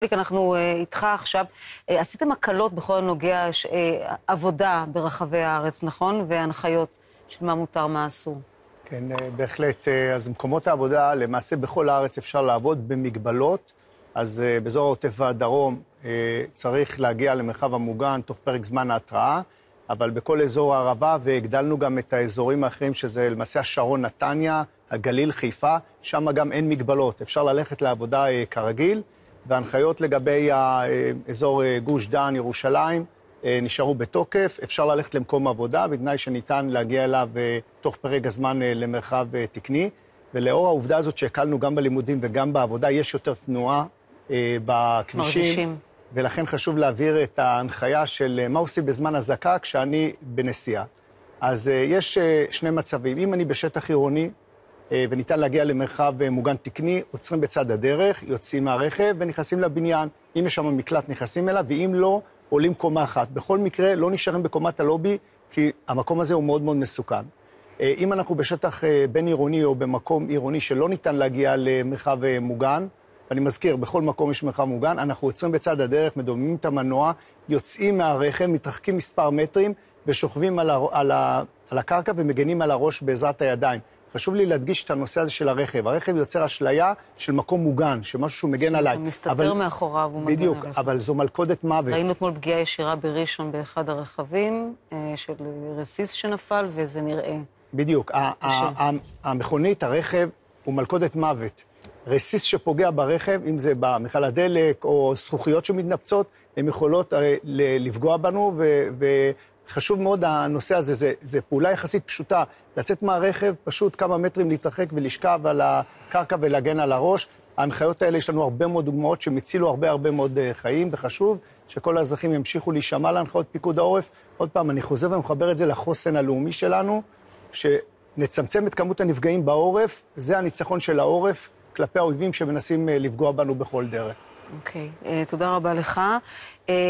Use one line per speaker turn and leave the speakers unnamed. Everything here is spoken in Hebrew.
אנחנו איתך עכשיו. עשיתם הקלות בכל הנוגע עבודה ברחבי הארץ, נכון? והנחיות של מה מותר, מה אסור.
כן, בהחלט. אז מקומות העבודה, למעשה בכל הארץ אפשר לעבוד במגבלות. אז באזור העוטף והדרום צריך להגיע למרחב המוגן תוך פרק זמן ההתראה, אבל בכל אזור הערבה, והגדלנו גם את האזורים האחרים, שזה למעשה השרון, נתניה, הגליל, חיפה, שם גם אין מגבלות. אפשר ללכת לעבודה כרגיל, וההנחיות לגבי האזור גוש דן, ירושלים, נשארו בתוקף. אפשר ללכת למקום עבודה, בתנאי שניתן להגיע אליו תוך פרק הזמן למרחב תקני. ולאור העובדה הזאת שהקלנו גם בלימודים וגם בעבודה, יש יותר תנועה בכבישים. מרגישים. ולכן חשוב להעביר את ההנחיה של מה עושים בזמן הזקה כשאני בנסיעה. אז יש שני מצבים. אם אני בשטח עירוני, וניתן להגיע למרחב מוגן תקני, עוצרים בצד הדרך, יוצאים מהרכב ונכנסים לבניין. אם יש שם מקלט, נכנסים אליו, ואם לא, עולים קומה אחת. בכל מקרה, לא נשארים בקומת הלובי, כי המקום הזה הוא מאוד מאוד מסוכן. אם אנחנו בשטח בין עירוני או במקום עירוני שלא ניתן להגיע למרחב מוגן, ואני מזכיר, בכל מקום יש מרחב מוגן, אנחנו עוצרים בצד הדרך, מדוממים את המנוע, יוצאים מהרכב, מתרחקים מספר מטרים, ושוכבים על הקרקע ומגנים על הראש בעזרת הידיים. חשוב לי להדגיש את הנושא הזה של הרכב. הרכב יוצר אשליה של מקום מוגן, שמשהו שהוא מגן עליי.
הוא מסתתר מאחוריו, הוא מגן עליו.
בדיוק, אבל זו מלכודת מוות.
ראינו אתמול פגיעה ישירה בראשון באחד הרכבים, של רסיס שנפל, וזה נראה.
בדיוק. המכונית, הרכב, הוא מלכודת מוות. רסיס שפוגע ברכב, אם זה במכל הדלק או זכוכיות שמתנפצות, הן יכולות לפגוע בנו, וחשוב מאוד הנושא הזה, זה פעולה יחסית פשוטה, לצאת מהרכב, פשוט כמה מטרים להתרחק ולשכב על הקרקע ולהגן על הראש. ההנחיות האלה, יש לנו הרבה מאוד דוגמאות שמצילו הרבה מאוד חיים, וחשוב שכל האזרחים ימשיכו להישמע להנחיות פיקוד העורף. עוד פעם, אני חוזר ומחבר את זה לחוסן הלאומי שלנו, שנצמצם את כמות הנפגעים בעורף, זה הניצחון של העורף, כלפי האויבים שמנסים לפגוע בנו בכל דרך.
אוקיי, תודה רבה לך.